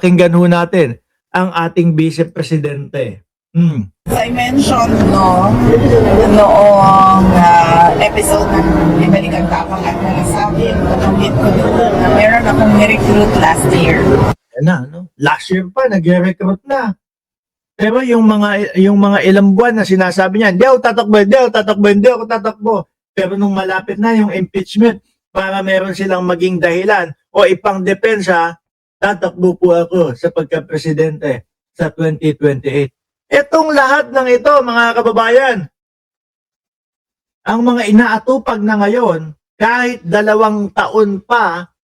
Pakinggan ho natin ang ating Vice Presidente. As I mentioned, no, noong episode ng Ibalikan Tapang at nasabi, nabanggit ko doon na meron akong ni-recruit last year. Yan na, no? Last year pa, nag-recruit na. Pero yung mga ilang buwan na sinasabi niya, hindi ako tatakbo. Pero nung malapit na yung impeachment, para meron silang maging dahilan o ipang depensa, tatakbo po ako sa pagka-presidente sa 2028. Itong lahat ng ito, mga kababayan, ang mga inaatupag na ngayon, kahit 2 taon pa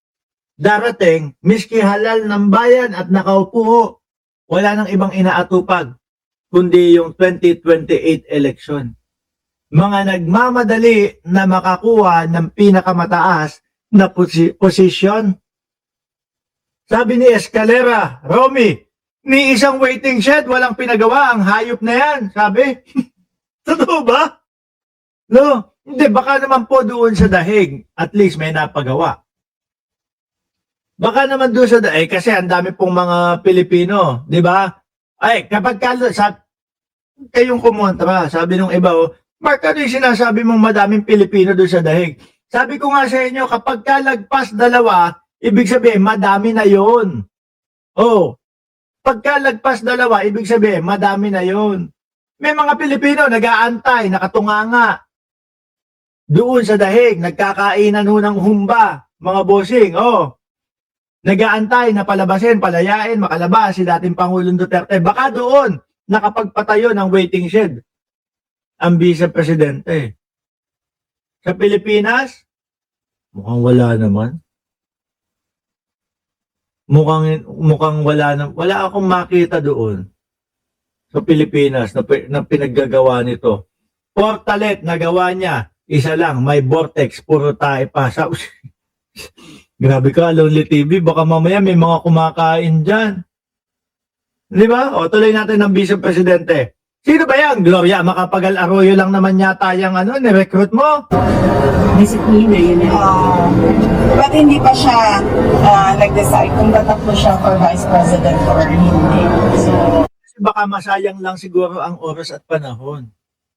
darating, miski halal ng bayan at nakaupo, wala nang ibang inaatupag, kundi yung 2028 election. Mga nagmamadali na makakuha ng pinakamataas na posisyon. Sabi ni Escalera, Romy, ni isang waiting shed, walang pinagawa, ang hayop na yan, sabi. Totoo ba? No, hindi, baka naman po doon sa dahig, at least may napagawa. Baka naman doon sa dahig, kasi ang dami pong mga Pilipino, di ba? Ay, kapag kayong kumontra, sabi nung iba, Mark, ano yung sinasabi mong madaming Pilipino doon sa dahig? Sabi ko nga sa inyo, kapag kalagpas 2, ibig sabihin, madami na yon. Pagkalagpas 2, ibig sabihin, madami na yon. May mga Pilipino nag-aantay, nakatunganga. Doon sa dahig, nagkakainan ho ng humba, mga bossing, nag-aantay na palabasin, palayain, makalabas si dating Pangulong Duterte. Baka doon, nakapagpatayo ng waiting shed ang Vice Presidente. Sa Pilipinas, mukhang wala naman. Mukhang wala naman. Wala akong makita doon sa Pilipinas na pinaggagawa nito. Portalet na gawa niya, isa lang, may vortex, puro tayo pa. Grabe ka, Lonely TV, baka mamaya may mga kumakain dyan. Di ba? Tuloy natin ng Vice Presidente. Sino ba yan? Gloria Macapagal Arroyo lang naman yata yung ni-recruit mo? Basically, na yun But hindi pa siya nag-decide kung tatakbo siya for Vice President or hindi. So, baka masayang lang siguro ang oras at panahon.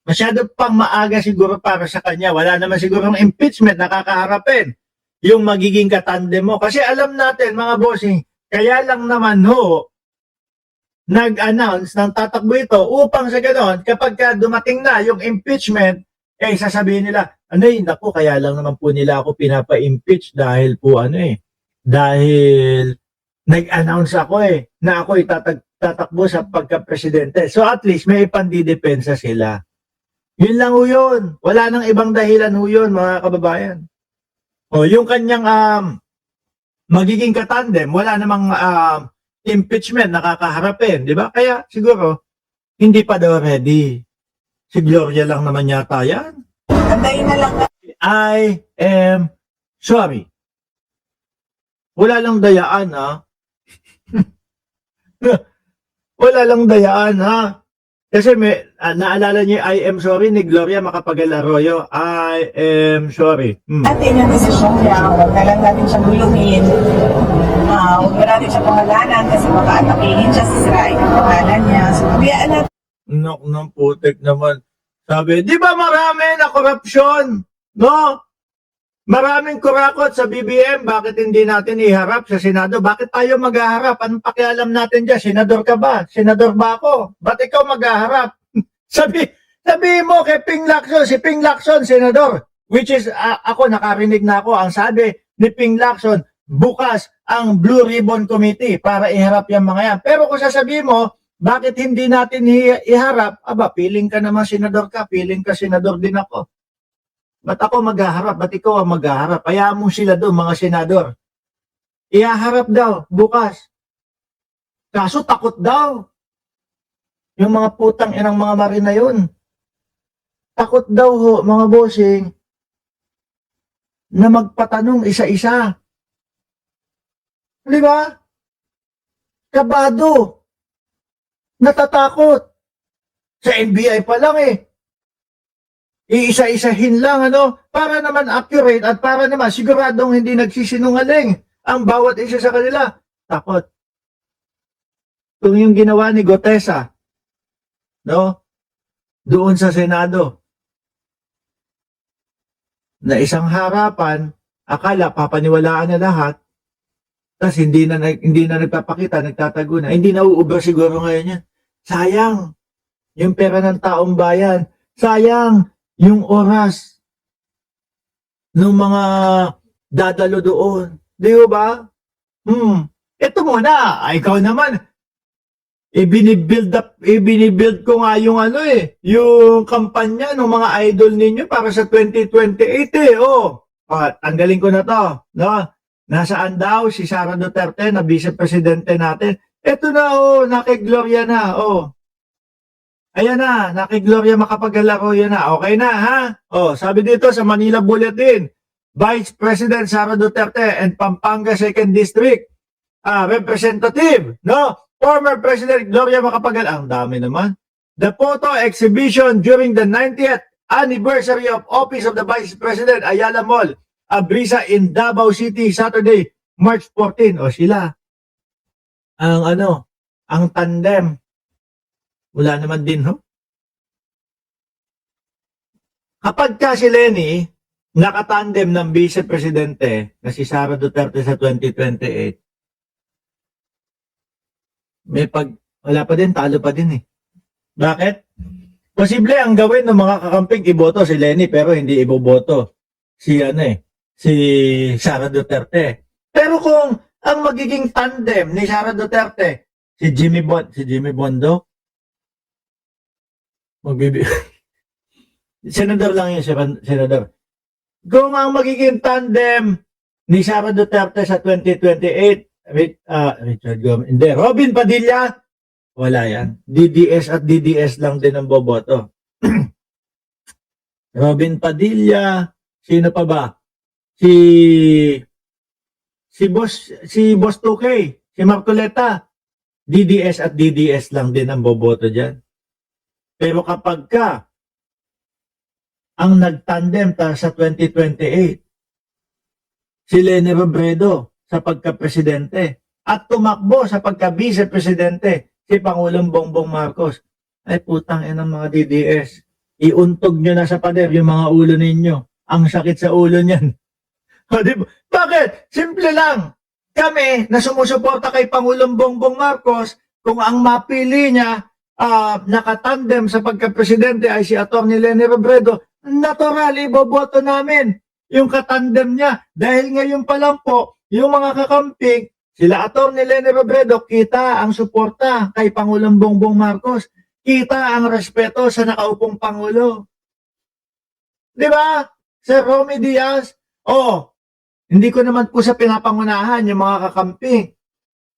Masyado pang maaga siguro para sa kanya. Wala naman siguro ng impeachment na kakaharapin yung magiging katandem mo. Kasi alam natin, mga bossing, kaya lang naman nag-announce ng tatakbo ito upang sa ganon, kapag dumating na yung impeachment, sasabihin nila, naku, kaya lang naman po nila ako pinapa-impeach dahil po dahil nag-announce ako na ako tatakbo sa pagka-presidente. So at least may pandidepensa sila. Yun lang yun. Wala nang ibang dahilan yun, mga kababayan. Yung kanyang magiging katandem, wala namang impeachment nakakaharapin, di ba? Kaya siguro, hindi pa daw ready. Si Gloria lang naman yata yan. antayin na lang. I am sorry. Wala lang dayaan, Wala lang dayaan, Kasi naalala niyo I am sorry ni Gloria Macapagal Arroyo. I am sorry. Atin yung desisyon niya, huwag na lang natin siyang guluhin. Huwag na natin siyang pangalanan kasi makaatakihin siya, sisirain ang pangalan niya. So, biyaan natin. Nang putik naman. Sabi, di ba marami na korupsyon? No? Maraming kurakot sa BBM, bakit hindi natin iharap sa Senado? Bakit tayo maghaharap? Anong pakialam natin dyan? Senador ka ba? Senador ba ako? Ba't ikaw maghaharap? sabi mo kay Ping Lacson, si Ping Lacson, Senador. Which is, ako nakarinig na ako, ang sabi ni Ping Lacson, bukas ang Blue Ribbon Committee para iharap yung mga yan. Pero kung sasabihin mo, bakit hindi natin iharap? Piling ka naman senador ka, piling ka senador din ako. Ba't ako maghaharap? Ba't ikaw ang maghaharap? Hayaan mo sila doon, mga senador. Ihaharap daw, bukas. Kaso takot daw. Yung mga putang inang mga marina yun. Takot daw mga bossing, na magpatanong isa-isa. Di ba? Kabado. Natatakot. Sa NBI pa lang Iisa-isahin lang para naman accurate at para naman siguradong hindi nagsisinungaling ang bawat isa sa kanila. Takot. kung yung ginawa ni Gotesa, no? Doon sa Senado, na isang harapan, akala papaniwalaan na lahat, tapos hindi na nagpapakita, nagtatago na. Hindi na uubra siguro ngayon yan. Sayang yung pera ng taong bayan. Sayang yung oras ng mga dadalo doon. Di ba? Ito muna, ikaw naman, ibinibuild ko nga yung yung kampanya ng mga idol ninyo para sa 2028 tanggalin ko na to, no? Nasaan daw si Sara Duterte na vice-presidente natin? Ito na, nakigloria na, Ayan na, nakigloria makapagalaro yan na. Okay na, ha? Sabi dito sa Manila Bulletin, Vice President Sara Duterte and Pampanga 2nd District Representative, no? Former President Gloria Macapagal. Ang dami naman. The photo exhibition during the 90th anniversary of Office of the Vice President Ayala Mall, Abrisa in Davao City, Saturday, March 14. Sila. Ang tandem. Wala naman din, Kapag ka si Lenny, nakatandem ng Vice Presidente na si Sara Duterte sa 2028, wala pa din, talo pa din Bakit? Posible ang gawin ng mga kakamping iboto si Lenny pero hindi iboboto si Sara Duterte. Pero kung ang magiging tandem ni Sara Duterte, si Jimmy Bondo, senador lang yung senador. Kung ang magiging tandem ni Sara Duterte sa 2028, Richard Gomez, hindi, Robin Padilla, wala yan. DDS at DDS lang din ang boboto. Robin Padilla, sino pa ba? Si Boss Tukay, si Marcoleta, DDS at DDS lang din ang boboto dyan. Pero kapag ka ang nagtandem sa 2028, si Leni Robredo sa pagka-presidente at tumakbo sa pagka-vice-presidente si Pangulong Bongbong Marcos, ay putang ina mga DDS. Iuntog nyo na sa pader yung mga ulo ninyo. Ang sakit sa ulo niyan. Diba? Bakit? Simple lang. Kami na sumusuporta kay Pangulong Bongbong Marcos, kung ang mapili niya nakatandem sa pagka-presidente ay si Atty. Leni Robredo, natural, iboboto namin yung katandem niya. Dahil ngayon pa lang po, yung mga kakamping, sila Atty. Leni Robredo, kita ang suporta kay Pangulong Bongbong Marcos. Kita ang respeto sa nakaupong Pangulo. Di ba? Sir Romy Diaz, hindi ko naman po sa pinapangunahan yung mga kakamping.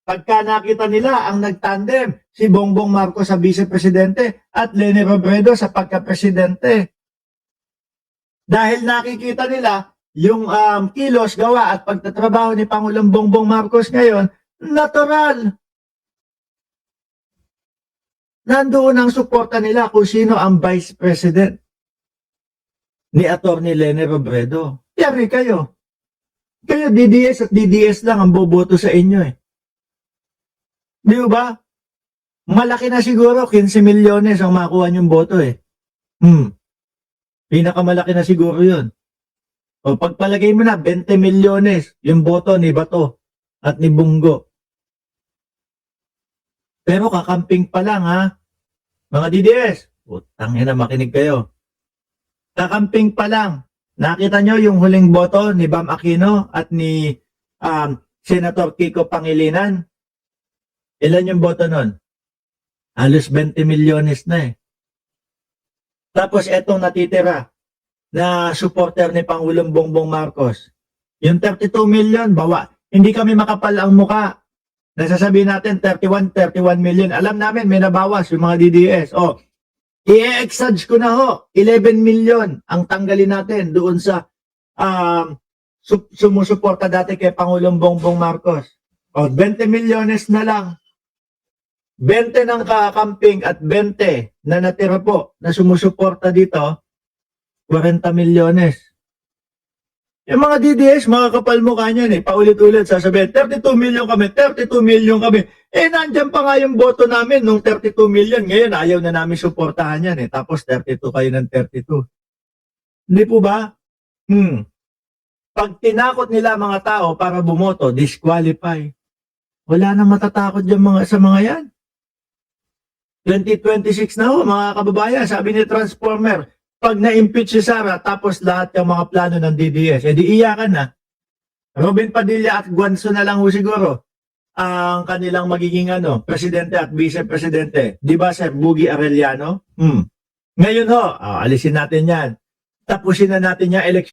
Pagka nakita nila ang nagtandem, si Bongbong Marcos sa vice-presidente at Leni Robredo sa pagka-presidente. Dahil nakikita nila yung kilos, gawa at pagtatrabaho ni Pangulong Bongbong Marcos ngayon, natural. Nandoon ang suporta nila kung sino ang vice president ni Atty. Leni Robredo. Yari kayo. Kayo DDS at DDS lang ang boboto sa inyo Di ba? Malaki na siguro, 15 milyones ang makuha niyong boto Pinakamalaki na siguro yun. O pagpalagay mo na, 20 milyones yung boto ni Bato at ni Bungo. Pero kakamping pa lang mga DDS. Putang ina, makinig kayo. Kakamping pa lang. Nakita nyo yung huling boto ni Bam Aquino at ni Senator Kiko Pangilinan? Ilan yung boto nun? Halos 20 milyones na Tapos etong natitira na supporter ni Pangulong Bongbong Marcos. Yung 32 million, hindi kami makapal ang muka. Nasasabihin natin 31 million. Alam namin may nabawas yung mga DDS. I-exage ko na 11 million ang tanggalin natin doon sa sumusuporta dati kay Pangulong Bongbong Marcos. 20 milyones na lang. 20 ng kakamping at 20 na natira po na sumusuporta dito, 40 milyones. Yung mga DDS, mga kapal mukha niyan paulit-ulit sasabihin, 32 million kami, 32 million kami. Nandyan pa nga yung boto namin nung 32 million. Ngayon, ayaw na namin suportahan yan eh. Tapos 32 kayo ng 32. Hindi po ba? Pag tinakot nila mga tao para bumoto, disqualify. Wala na matatakot yung sa mga yan. 2026 na ho, mga kababayan. Sabi ni Transformer, pag na-impeach si Sara, tapos lahat yung mga plano ng DDS, edi iyakan na. Robin Padilla at Guanzo na lang ho siguro ang kanilang magiging presidente at vice-presidente. Di ba, Sir Bugi Arellano? Ngayon ho, alisin natin yan. Tapusin na natin yung election.